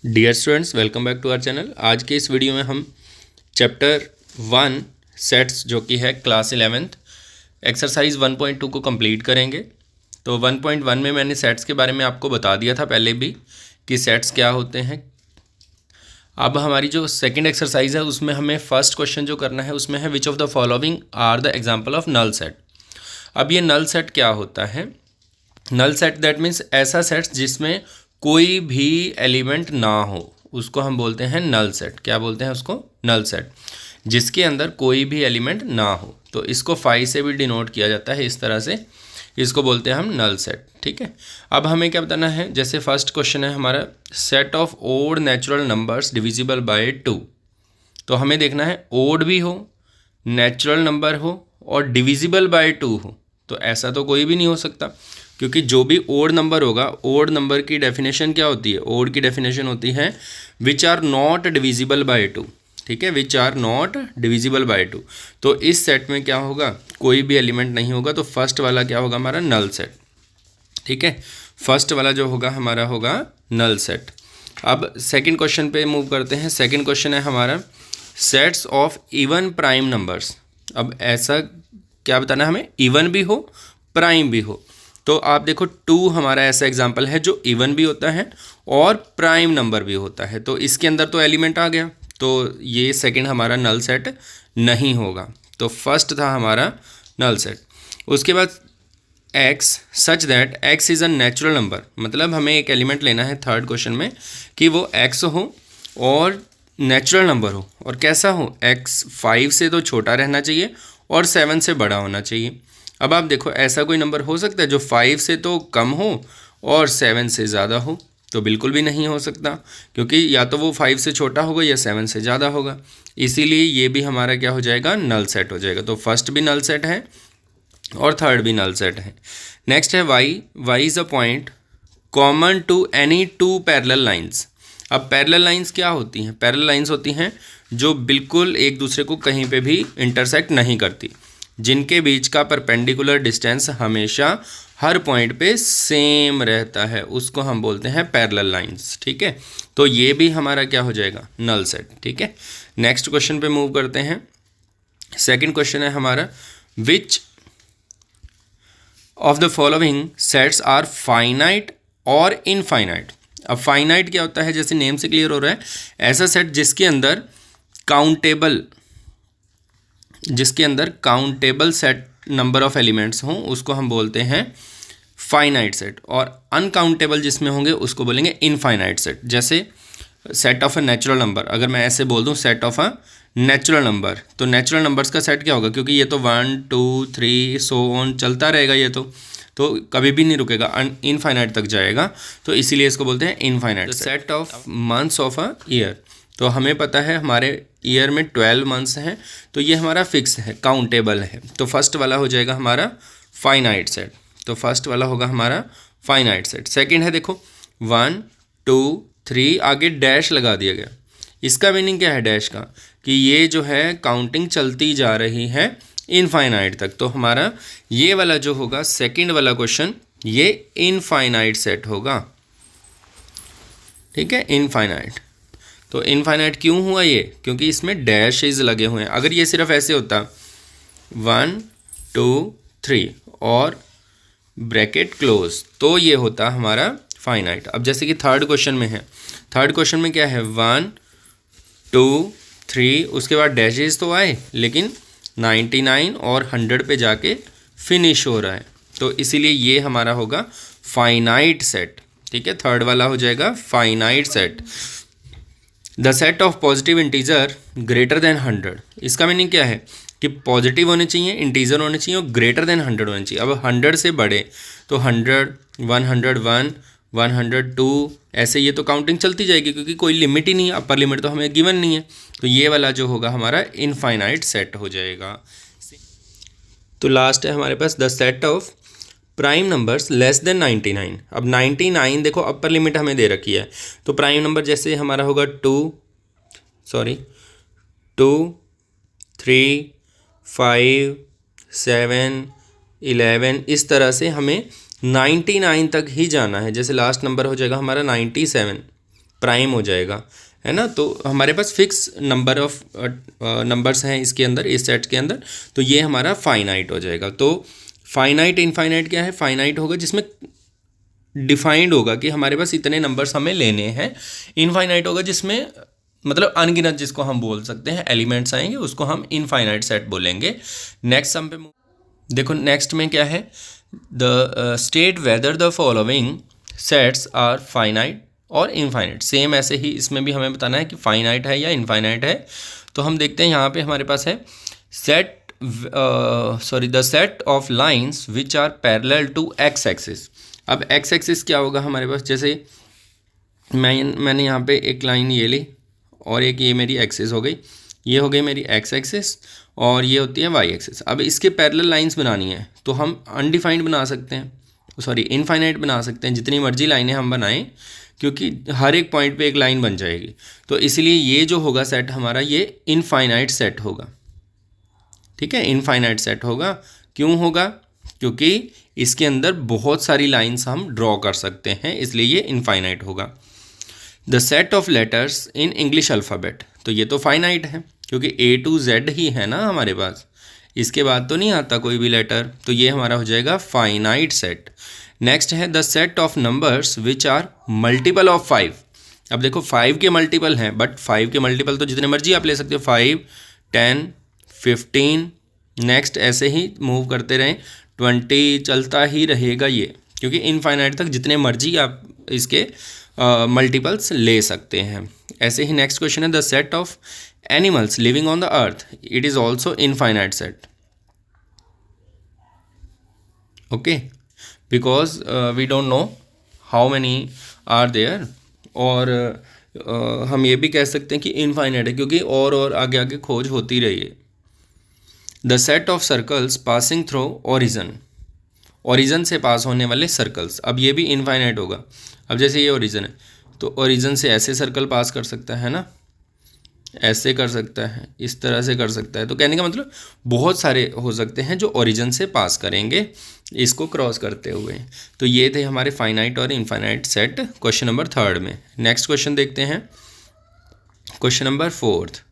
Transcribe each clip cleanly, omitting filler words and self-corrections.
Dear students, welcome back to our channel. आज के इस वीडियो में हम चैप्टर 1 सेट्स जो कि है क्लास 11th एक्सरसाइज 1.2 को कंप्लीट करेंगे। तो 1.1 में मैंने सेट्स के बारे में आपको बता दिया था पहले भी कि सेट्स क्या होते हैं। अब हमारी जो सेकंड एक्सरसाइज है उसमें हमें फर्स्ट क्वेश्चन जो करना है उसमें है which of the following are the example of null set. अब ये नल सेट क्या होता है? नल सेट दैट मीन्स ऐसा सेट जिसमें कोई भी एलिमेंट ना हो उसको हम बोलते हैं नल सेट। क्या बोलते हैं उसको? Null set. जिसके अंदर कोई भी एलिमेंट ना हो तो इसको 5 से भी डिनोट किया जाता है, इस तरह से इसको बोलते हैं हम नल सेट। ठीक है, अब हमें क्या बताना है? जैसे फर्स्ट क्वेश्चन है हमारा set of odd natural numbers divisible by 2। तो हमें देखना है ओड भी हो, नेचुरल नंबर हो और डिविजिबल बाय 2 हो। तो ऐसा तो कोई भी नहीं हो सकता, क्योंकि जो भी ओड नंबर होगा, ओड नंबर की डेफिनेशन क्या होती है? ओड की डेफिनेशन होती है which are not divisible by 2। ठीक है, which are not divisible by 2। तो इस सेट में क्या होगा? कोई भी एलिमेंट नहीं होगा। तो फर्स्ट वाला क्या होगा? हमारा नल सेट। ठीक है, फर्स्ट वाला जो होगा हमारा होगा नल सेट। अब सेकंड क्वेश्चन पे मूव करते हैं। सेकंड क्वेश्चन है हमारा sets of even prime numbers. अब ऐसा क्या बताना है हमें? इवन भी हो, प्राइम भी हो। तो आप देखो 2 हमारा ऐसा एग्जाम्पल है जो इवन भी होता है और प्राइम नंबर भी होता है। तो इसके अंदर तो एलिमेंट आ गया, तो ये सेकंड हमारा नल सेट नहीं होगा। तो फर्स्ट था हमारा नल सेट। उसके बाद x such that x is a natural number. मतलब हमें एक एलिमेंट लेना है थर्ड क्वेश्चन में कि वो x हो और नेचुरल नंबर हो। और कैसा हो? x 5 से तो छोटा रहना चाहिए और 7 से बड़ा होना चाहिए। अब आप देखो ऐसा कोई नंबर हो सकता है जो 5 से तो कम हो और 7 से ज़्यादा हो? तो बिल्कुल भी नहीं हो सकता, क्योंकि या तो वो 5 से छोटा होगा या 7 से ज़्यादा होगा। इसीलिए ये भी हमारा क्या हो जाएगा? नल सेट हो जाएगा। तो फर्स्ट भी नल सेट है और थर्ड भी नल सेट है। नेक्स्ट है y is a point common to any 2 parallel lines. अब पैरेलल लाइंस क्या होती हैं? पैरेलल लाइंस होती हैं जो बिल्कुल एक दूसरे को कहीं पे भी इंटरसेक्ट नहीं करती, जिनके बीच का परपेंडिकुलर डिस्टेंस हमेशा हर पॉइंट पे सेम रहता है, उसको हम बोलते हैं पैरेलल लाइंस। ठीक है, तो ये भी हमारा क्या हो जाएगा? Null set. ठीक है, नेक्स्ट क्वेश्चन पे मूव करते हैं। सेकंड क्वेश्चन है हमारा which of the following sets are finite और इनफाइनाइट। अब फाइनाइट क्या होता है? जैसे नेम से क्लियर हो रहा है, ऐसा सेट जिसके अंदर countable set number of elements हों उसको हम बोलते हैं फाइनाइट सेट। और अनकाउंटेबल जिसमें होंगे उसको बोलेंगे इनफाइनाइट सेट। जैसे set of a natural number, अगर मैं ऐसे बोल दूं set of a natural number, तो नेचुरल नंबर्स का सेट क्या होगा? क्योंकि ये तो 1 2 3 सो ऑन चलता रहेगा, ये तो कभी भी नहीं रुकेगा, इनफाइनाइट तक जाएगा। तो इसीलिए इसको बोलते हैं infinite set of months of a year. तो हमें पता है हमारे ईयर में 12 मंथ्स हैं, तो ये हमारा फिक्स है, काउंटेबल है। तो फर्स्ट वाला हो जाएगा हमारा फाइनाइट सेट। तो फर्स्ट वाला होगा हमारा फाइनाइट सेट। सेकंड है, देखो 1 2 3 आगे डैश लगा दिया गया। इसका मीनिंग क्या है डैश का? कि ये जो है काउंटिंग चलती जा रही है इनफाइनाइट तक। तो हमारा ये वाला जो होगा सेकंड वाला क्वेश्चन, ये इनफाइनाइट सेट होगा। ठीक है, इनफाइनाइट। तो इनफाइनाइट क्यों हुआ ये? क्योंकि इसमें डैशेज लगे हुए हैं। अगर ये सिर्फ ऐसे होता 1 2 3 और ब्रैकेट क्लोज, तो ये होता हमारा फाइनाइट। अब जैसे कि थर्ड क्वेश्चन में है, थर्ड क्वेश्चन में क्या है? 1 2 3 उसके बाद डैशेज तो आए, लेकिन 99 और 100 पे जाके फिनिश हो रहा है। तो इसीलिए ये हमारा होगा फाइनाइट सेट। ठीक है, थर्ड वाला हो जाएगा finite set. The set of positive integer greater than 100। इसका मीनिंग क्या है? कि पॉजिटिव होने चाहिए, इंटीजर होने चाहिए और ग्रेटर देन 100 होने चाहिए। अब 100 से बड़े तो 100 101 102 ऐसे ये तो काउंटिंग चलती जाएगी, क्योंकि कोई लिमिट ही नहीं है, अपर लिमिट तो हमें गिवन नहीं है। तो ये वाला जो होगा हमारा इनफाइनाइट सेट हो जाएगा। तो लास्ट है हमारे पास the set of prime numbers less than 99। अब 99 देखो अपर लिमिट हमें दे रखी है, तो प्राइम नंबर जैसे हमारा होगा 2 3 5 7 11, इस तरह से हमें 99 तक ही जाना है। जैसे लास्ट नंबर हो जाएगा हमारा 97। प्राइम हो जाएगा, है ना। तो हमारे पास फिक्स नंबर ऑफ नंबर्स हैं इसके अंदर, इस सेट के अंदर, तो ये हमारा फाइनाइट हो जाएगा। तो फाइनाइट इनफाइनाइट क्या है? फाइनाइट होगा जिसमें डिफाइंड होगा कि हमारे पास इतने नंबर्स हमें लेने हैं। इनफाइनाइट होगा जिसमें मतलब अनगिनत, जिसको हम बोल सकते हैं एलिमेंट्स आएंगे, उसको हम इनफाइनाइट सेट बोलेंगे। नेक्स्ट सम पे देखो, नेक्स्ट में क्या है? The state whether the following sets are finite और इनफाइनाइट। सेम ऐसे ही इसमें भी हमें बताना है कि फाइनाइट है या इनफाइनाइट है। तो हम देखते हैं यहाँ पे हमारे पास है the set of lines which are parallel to X axis. अब एक्स एक्सिस क्या होगा हमारे पास? जैसे मैंने यहाँ पे एक लाइन ये ली और एक ये मेरी एक्सिस हो गई, ये हो गई मेरी एक्स एक्सिस और ये होती है वाई एक्सिस। अब इसके पैरेलल लाइंस बनानी है तो हम अनडिफाइंड बना सकते हैं, सॉरी इनफाइनाइट बना सकते हैं, जितनी मर्जी लाइनें हम बनाएं, क्योंकि हर एक पॉइंट पे एक लाइन बन जाएगी। तो इसलिए ये जो होगा सेट हमारा, ये इनफाइनाइट सेट होगा। ठीक है, इनफाइनाइट सेट होगा। क्यों होगा? क्योंकि इसके अंदर बहुत सारी लाइन्स हम ड्रॉ कर सकते हैं, इसलिए ये इनफाइनाइट होगा। The set of letters in English alphabet, तो ये तो फाइनाइट है क्योंकि A to Z ही है ना हमारे पास, इसके बाद तो नहीं आता कोई भी लेटर, तो ये हमारा हो जाएगा फाइनाइट सेट। नेक्स्ट है the set of numbers which are multiple of 5। अब देखो 5 के मल्टीपल हैं, बट 5 के मल्टीपल तो जितने मर्जी आप ले सकते हो, 5, 10, 15, नेक्स्ट ऐसे ही मूव करते रहें, 20 चलता ही रहेगा ये, क्योंकि इनफाइनाइट तक जितने मर्जी आप इसके मल्टीपल्स ले सकते हैं। ऐसे ही नेक्स्ट क्वेश्चन है the set of animals living on the earth, it is also infinite set. Okay, because we don't know how many are there, और हम ये भी कह सकते हैं कि इनफाइनाइट है क्योंकि और आगे आगे खोज होती रही है। The set of circles passing through origin, origin से पास होने वाले सर्कल्स, अब ये भी इनफाइनाइट होगा। अब जैसे ये ओरिजन है तो ओरिजन से ऐसे सर्कल पास कर सकता है ना, ऐसे कर सकता है, इस तरह से कर सकता है। तो कहने का मतलब बहुत सारे हो सकते हैं जो ओरिजन से पास करेंगे इसको क्रॉस करते हुए। तो ये थे हमारे फाइनाइट और इनफाइनाइट सेट क्वेश्चन नंबर 3 में। नेक्स्ट क्वेश्चन देखते हैं, क्वेश्चन नंबर 4।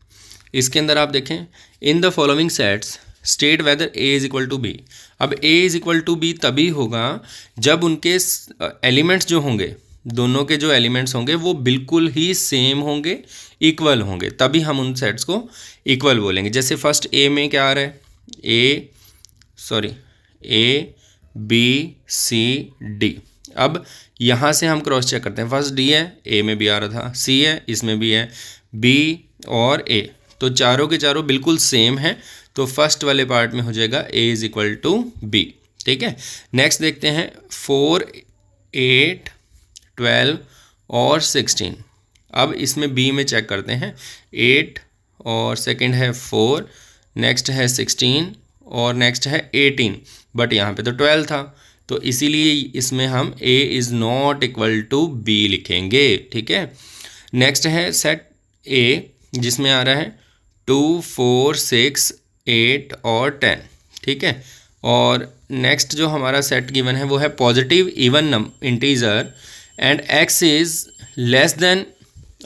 इसके अंदर आप देखें, in the following sets state whether A is equal to B. अब A is equal to B तभी होगा जब उनके एलिमेंट्स जो होंगे, दोनों के जो एलिमेंट्स होंगे वो बिल्कुल ही सेम होंगे, इक्वल होंगे, तभी हम उन सेट्स को इक्वल बोलेंगे। जैसे फर्स्ट A में क्या आ रहा है? A B C D। अब यहाँ से हम क्रॉस चेक करते हैं, फर्स्ट D है, A में भी आ रहा था, C है, इसमें भी है, B और A, तो चारों के चारों बिल्कुल सेम है, तो फर्स्ट वाले पार्ट में हो जाएगा A is equal to B। ठीक है, नेक्स्ट देखते हैं 4, 8, 12 और 16। अब इसमें B में चेक करते हैं, 8 और सेकंड है 4, नेक्स्ट है 16 और नेक्स्ट है 18, बट यहाँ पे तो 12 था, तो इसीलिए इसमें हम A is not equal to B लिखेंगे। ठीक है, नेक्स्ट है सेट A जिसमें आ रहा है 2, 4, 6, 8 और 10। ठीक है, और नेक्स्ट जो हमारा सेट गिवन है वो है positive even integer and x is less than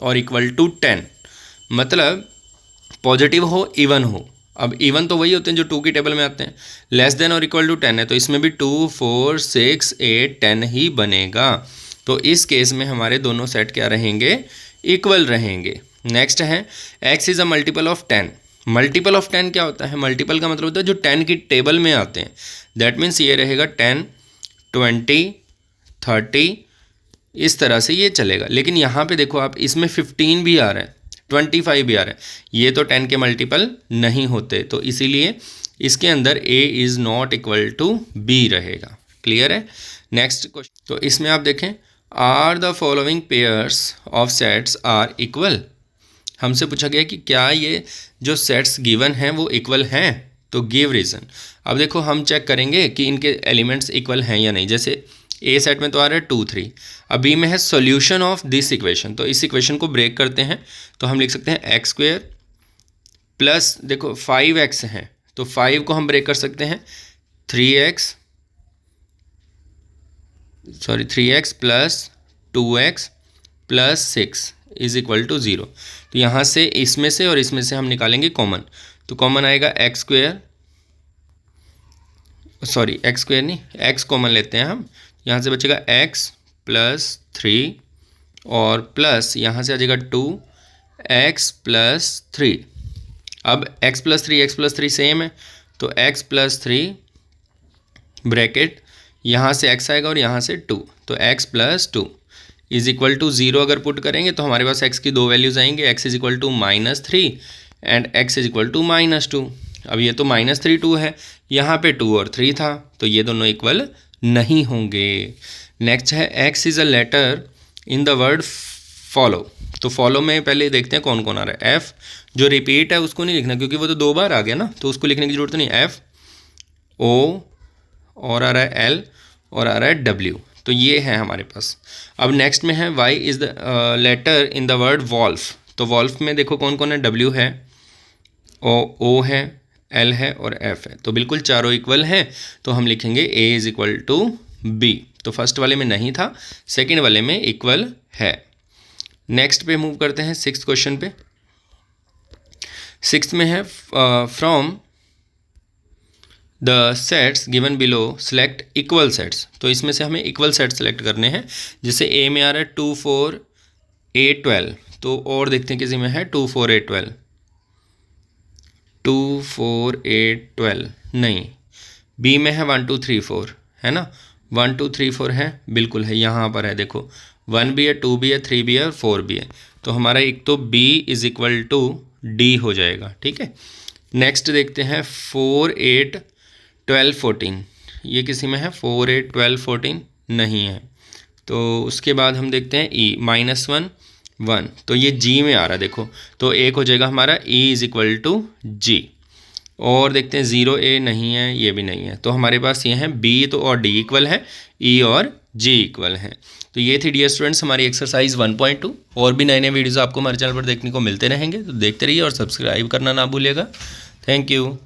और इक्वल टू 10, मतलब पॉजिटिव हो इवन हो। अब इवन तो वही होते हैं जो 2 की टेबल में आते हैं, लेस देन और इक्वल टू 10 है, तो इसमें भी 2, 4, 6, 8, 10 ही बनेगा। तो इस केस में हमारे दोनों सेट क्या रहेंगे? इक्वल रहेंगे। नेक्स्ट है x is a multiple of 10। Multiple of 10 क्या होता है? मल्टीपल का मतलब होता है जो 10 की टेबल में आते हैं, दैट मीन्स ये रहेगा 10, 20, 30, इस तरह से ये चलेगा। लेकिन यहाँ पे देखो आप, इसमें 15 भी आ रहा है, 25 भी आ रहा है, ये तो 10 के मल्टीपल नहीं होते, तो इसीलिए इसके अंदर A is not equal to B रहेगा। क्लियर है? नेक्स्ट क्वेश्चन, तो इसमें आप देखें, are the following pairs of sets are equal. हमसे पूछा गया कि क्या ये जो सेट्स गिवन हैं वो इक्वल हैं, तो गिव रीज़न। अब देखो हम चेक करेंगे कि इनके एलिमेंट्स इक्वल हैं या नहीं। जैसे A सेट में तो आ रहा है 2, 3, अब B में है सॉल्यूशन ऑफ दिस इक्वेशन, तो इस इक्वेशन को ब्रेक करते हैं तो हम लिख सकते हैं एक्स स्क्वेयर प्लस, देखो 5x है तो 5 को हम ब्रेक कर सकते हैं 3x plus 2x plus 6, is equal to 0। तो यहाँ से इसमें से और इसमें से हम निकालेंगे कॉमन, तो कॉमन आएगा x square, sorry x square नहीं, एक्स कॉमन लेते हैं हम, यहाँ से बचेगा एक्स प्लस 3 और प्लस यहाँ से आ जाएगा 2x प्लस 3। अब x प्लस 3 सेम है, तो x प्लस 3 ब्रैकेट यहाँ से x आएगा और यहाँ से 2, तो x plus 2 is equal to 0 अगर पुट करेंगे तो हमारे पास x की दो वैल्यूज़ आएंगे, x is equal to -3 and x is equal to -2। अब ये तो -3 2 है, यहाँ पे 2 और 3 था, तो ये दोनों इक्वल नहीं होंगे। नेक्स्ट है x is a letter in the word follow. तो फॉलो में पहले देखते हैं कौन कौन आ रहा है। f जो रिपीट है उसको नहीं लिखना क्योंकि वो तो 2 बार आ गया ना, तो उसको लिखने की जरूरत नहीं। f o और आ रहा है l और आ रहा है w, तो ये है हमारे पास। अब नेक्स्ट में है y is the letter in the word wolf. तो वॉल्फ में देखो कौन कौन है, w है, o है, l है और f है, तो बिल्कुल चारों इक्वल हैं, तो हम लिखेंगे a is equal to b। तो फर्स्ट वाले में नहीं था, सेकंड वाले में इक्वल है। नेक्स्ट पे मूव करते हैं 6th क्वेश्चन पे। 6th में है from the sets given below select equal sets. तो इसमें से हमें इक्वल सेट सेलेक्ट करने हैं, जैसे ए में आ रहा है 2 4 8 12, तो और देखते हैं किसी में है 2 4 8 12, 2 4 8 12 नहीं। बी में है 1 2 3 4 है ना, 1 2 3 4 है, बिल्कुल है, यहाँ पर है देखो 1 भी है, 2 भी है, 3 भी है और 4 भी है, तो हमारा एक तो b is equal to D हो जाएगा। ठीक है, नेक्स्ट देखते हैं 4 8 12 14, ये किसी में है 4 8 12 14 नहीं है, तो उसके बाद हम देखते हैं e -1 1, तो ये g में आ रहा है देखो, तो एक हो जाएगा हमारा e is equal to g। और देखते हैं 0 a नहीं है, ये भी नहीं है, तो हमारे पास ये हैं b तो और d इक्वल है, e और g इक्वल हैं। तो ये थी डियर स्टूडेंट्स हमारी एक्सरसाइज 1.2। और भी नए नए वीडियोज़ आपको हमारे चैनल पर देखने को मिलते रहेंगे, तो देखते रहिए और सब्सक्राइब करना ना भूलिएगा। Thank you.